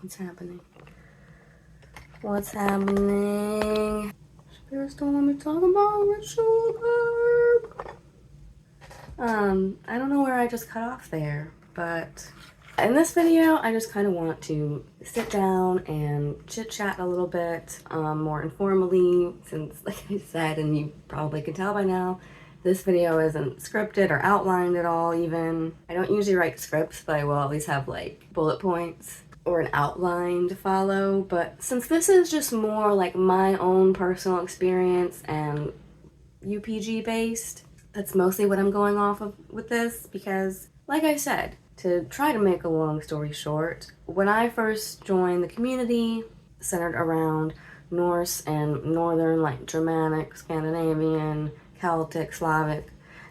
What's happening? What's happening? Spirits don't want me to talk about ritual garb. I don't know where I just cut off there, but in this video, I just kind of want to sit down and chit-chat a little bit more informally, since, like I said, and you probably can tell by now, this video isn't scripted or outlined at all even. I don't usually write scripts, but I will always have like bullet points or an outline to follow. But since this is just more like my own personal experience and UPG based, that's mostly what I'm going off of with this, because like I said, to try to make a long story short, when I first joined the community centered around Norse and Northern, like Germanic, Scandinavian, Celtic, Slavic,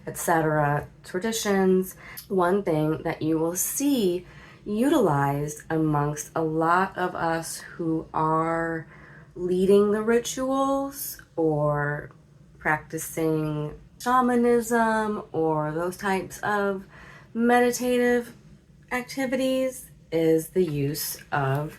etc. traditions, one thing that you will see utilized amongst a lot of us who are leading the rituals or practicing shamanism or those types of meditative activities is the use of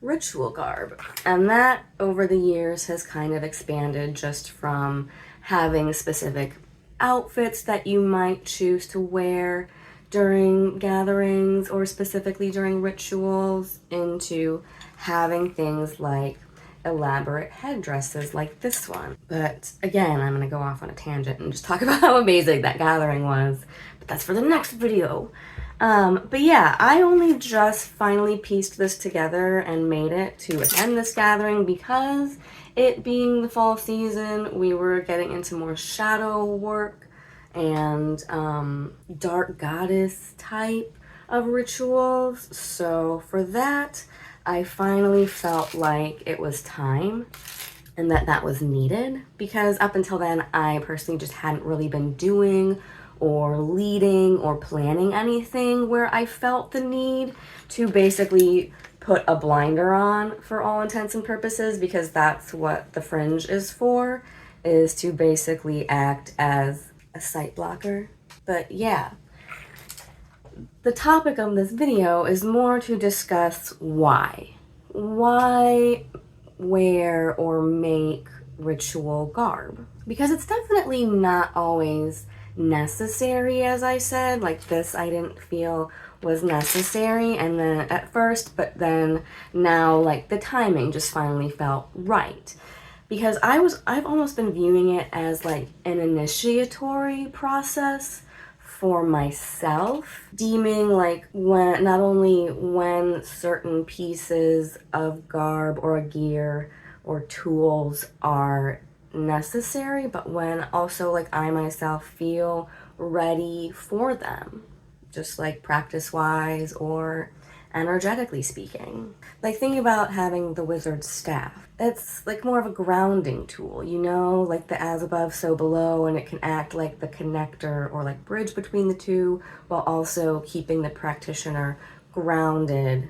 ritual garb. And that over the years has kind of expanded just from having specific outfits that you might choose to wear during gatherings or specifically during rituals into having things like elaborate headdresses like this one. But again, I'm gonna go off on a tangent and just talk about how amazing that gathering was, but that's for the next video. But yeah, I only just finally pieced this together and made it to attend this gathering because it being the fall season, we were getting into more shadow work and dark goddess type of rituals. So for that, I finally felt like it was time and that was needed, because up until then, I personally just hadn't really been doing or leading or planning anything where I felt the need to basically put a blinder on for all intents and purposes, because that's what the fringe is for, is to basically act as a sight blocker. But yeah, the topic of this video is more to discuss why wear or make ritual garb, because it's definitely not always necessary. As I said, like this I didn't feel was necessary and then at first, but then now like the timing just finally felt right, because I've almost been viewing it as like an initiatory process for myself, deeming like when not only when certain pieces of garb or gear or tools are necessary, but when also like I myself feel ready for them, just like practice wise or energetically speaking. Like think about having the wizard's staff. It's like more of a grounding tool, you know, like the as above so below, and it can act like the connector or like bridge between the two while also keeping the practitioner grounded,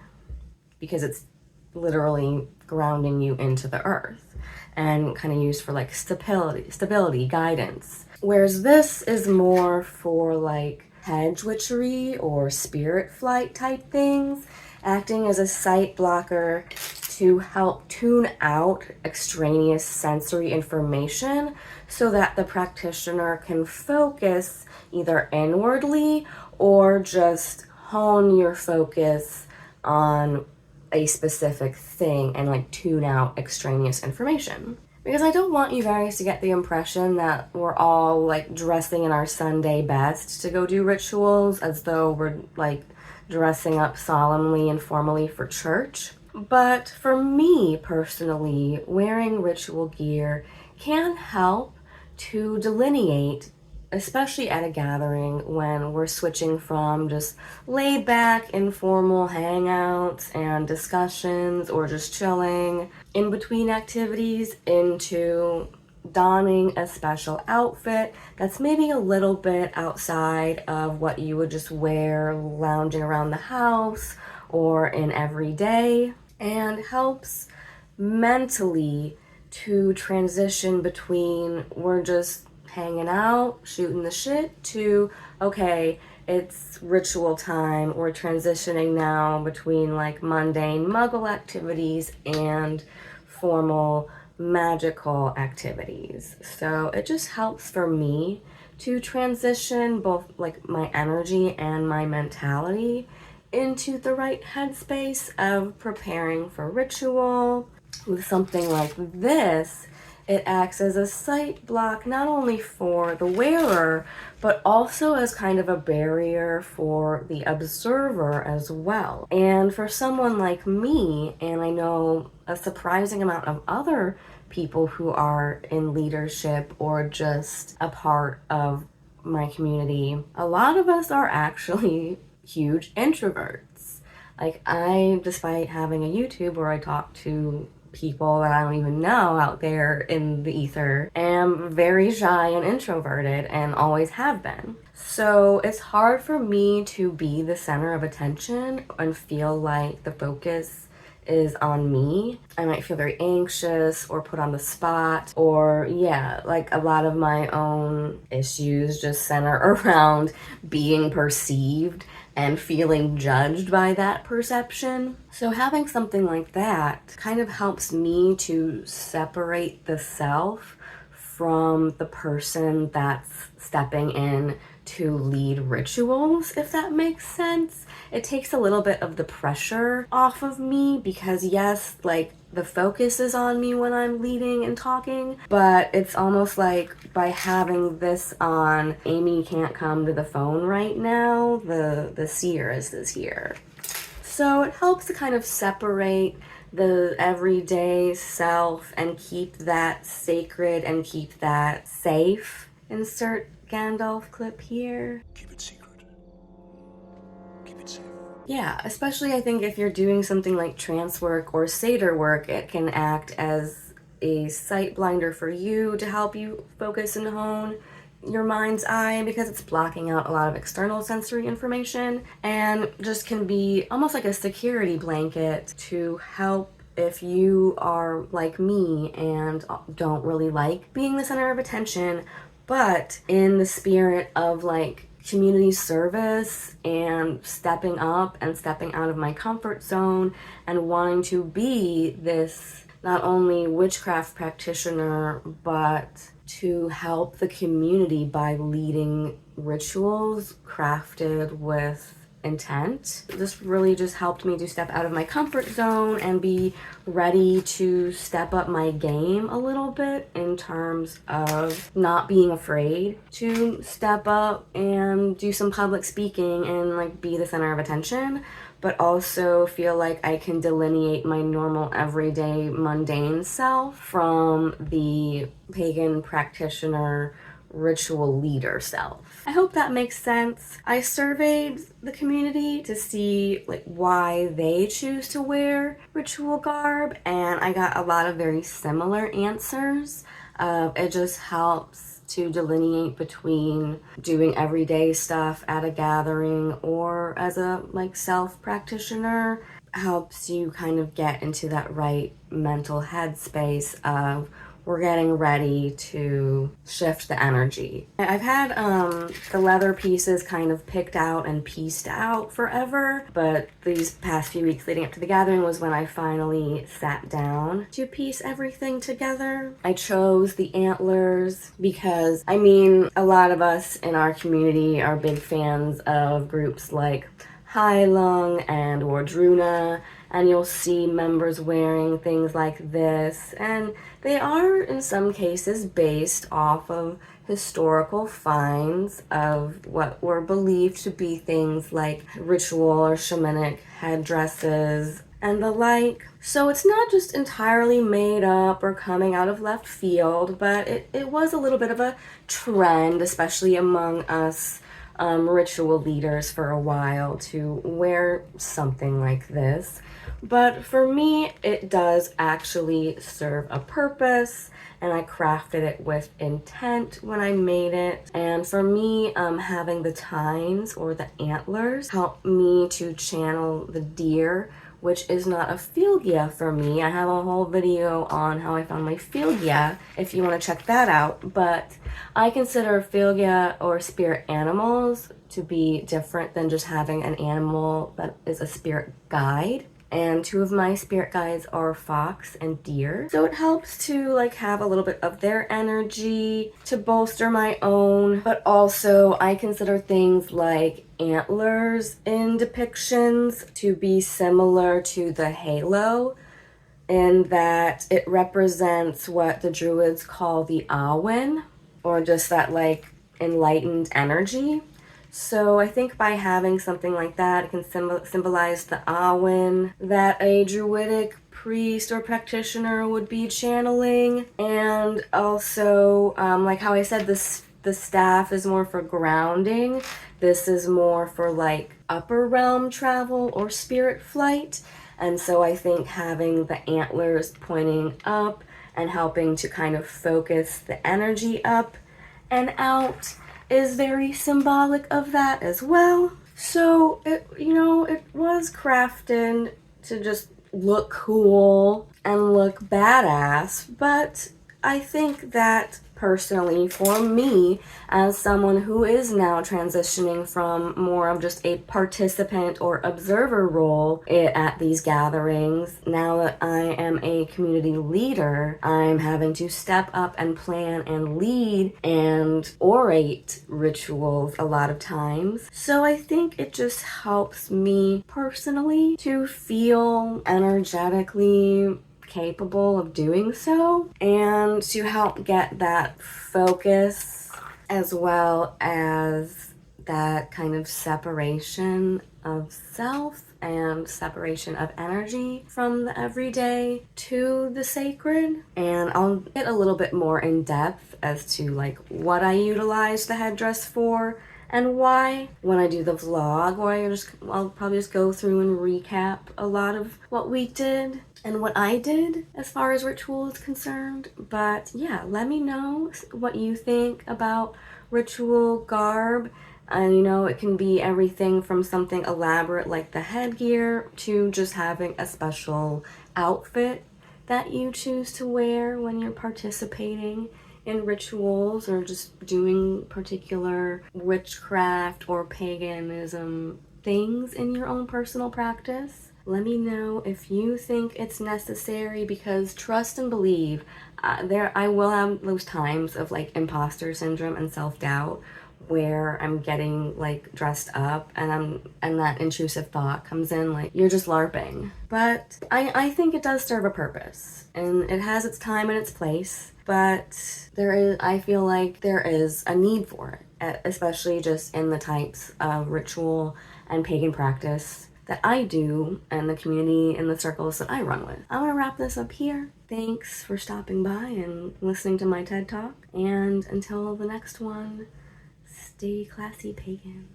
because it's literally grounding you into the earth and kind of used for like stability, guidance. Whereas this is more for like hedge witchery or spirit flight type things, acting as a sight blocker to help tune out extraneous sensory information so that the practitioner can focus either inwardly or just hone your focus on a specific thing and like tune out extraneous information. Because I don't want you guys to get the impression that we're all like dressing in our Sunday best to go do rituals as though we're like dressing up solemnly and formally for church. But for me personally, wearing ritual gear can help to delineate, especially at a gathering when we're switching from just laid back, informal hangouts and discussions or just chilling in between activities into donning a special outfit that's maybe a little bit outside of what you would just wear lounging around the house or in every day, and helps mentally to transition between we're just hanging out, shooting the shit, to okay, it's ritual time. We're transitioning now between like mundane muggle activities and formal magical activities. So it just helps for me to transition both like my energy and my mentality into the right headspace of preparing for ritual. With something like this, it acts as a sight block not only for the wearer, but also as kind of a barrier for the observer as well. And for someone like me, and I know a surprising amount of other people who are in leadership or just a part of my community, a lot of us are actually huge introverts. Like I, despite having a YouTube where I talk to people that I don't even know out there in the ether, am very shy and introverted and always have been. So it's hard for me to be the center of attention and feel like the focus is on me. I might feel very anxious or put on the spot, or yeah, like a lot of my own issues just center around being perceived and feeling judged by that perception. So having something like that kind of helps me to separate the self from the person that's stepping in to lead rituals, if that makes sense. It takes a little bit of the pressure off of me because yes, like the focus is on me when I'm leading and talking, but it's almost like by having this on, Amy can't come to the phone right now, the seeress is here. So it helps to kind of separate the everyday self and keep that sacred and keep that safe. Insert Gandalf clip here. Keep it secret. Keep it safe. Yeah, especially I think if you're doing something like trance work or satyr work, it can act as a sight blinder for you to help you focus and hone your mind's eye because it's blocking out a lot of external sensory information, and just can be almost like a security blanket to help if you are like me and don't really like being the center of attention, but in the spirit of like community service and stepping up and stepping out of my comfort zone and wanting to be this not only witchcraft practitioner, but to help the community by leading rituals crafted with intent. This really just helped me to step out of my comfort zone and be ready to step up my game a little bit in terms of not being afraid to step up and do some public speaking and like be the center of attention, but also feel like I can delineate my normal everyday mundane self from the pagan practitioner ritual leader self. I hope that makes sense. I surveyed the community to see like why they choose to wear ritual garb, and I got a lot of very similar answers. It just helps to delineate between doing everyday stuff at a gathering or as a like self practitioner. Helps you kind of get into that right mental headspace of we're getting ready to shift the energy. I've had the leather pieces kind of picked out and pieced out forever, but these past few weeks leading up to the gathering was when I finally sat down to piece everything together. I chose the antlers because, I mean, a lot of us in our community are big fans of groups like Heilung and Wardruna, and you'll see members wearing things like this, and they are in some cases based off of historical finds of what were believed to be things like ritual or shamanic headdresses and the like. So it's not just entirely made up or coming out of left field, but it was a little bit of a trend, especially among us ritual leaders for a while, to wear something like this. But for me, it does actually serve a purpose, and I crafted it with intent when I made it. And for me, having the tines or the antlers help me to channel the deer which is not a Fylgja for me. I have a whole video on how I found my Fylgja if you want to check that out, but I consider Fylgja or spirit animals to be different than just having an animal that is a spirit guide. And two of my spirit guides are fox and deer. So it helps to like have a little bit of their energy to bolster my own. But also I consider things like antlers in depictions to be similar to the halo, in that it represents what the Druids call the Awen, or just that like enlightened energy. So I think by having something like that, it can symbolize the Awen that a Druidic priest or practitioner would be channeling. And also, like how I said, the staff is more for grounding. This is more for like upper realm travel or spirit flight. And so I think having the antlers pointing up and helping to kind of focus the energy up and out is very symbolic of that as well. So it was crafted to just look cool and look badass, but I think that personally for me, as someone who is now transitioning from more of just a participant or observer role at these gatherings, now that I am a community leader, I'm having to step up and plan and lead and orate rituals a lot of times. So I think it just helps me personally to feel energetically capable of doing so, and to help get that focus as well as that kind of separation of self and separation of energy from the everyday to the sacred. And I'll get a little bit more in depth as to like what I utilize the headdress for and why when I do the vlog, where I'll probably just go through and recap a lot of what we did and what I did as far as ritual is concerned. But yeah, let me know what you think about ritual garb. And it can be everything from something elaborate like the headgear to just having a special outfit that you choose to wear when you're participating in rituals or just doing particular witchcraft or paganism things in your own personal practice. Let me know if you think it's necessary, because trust and believe, I will have those times of like imposter syndrome and self-doubt where I'm getting like dressed up and that intrusive thought comes in like, you're just LARPing. But I think it does serve a purpose and it has its time and its place, but I feel like there is a need for it, especially just in the types of ritual and pagan practice that I do and the community and the circles that I run with. I'm gonna wrap this up here. Thanks for stopping by and listening to my TED Talk. And until the next one, stay classy, pagan.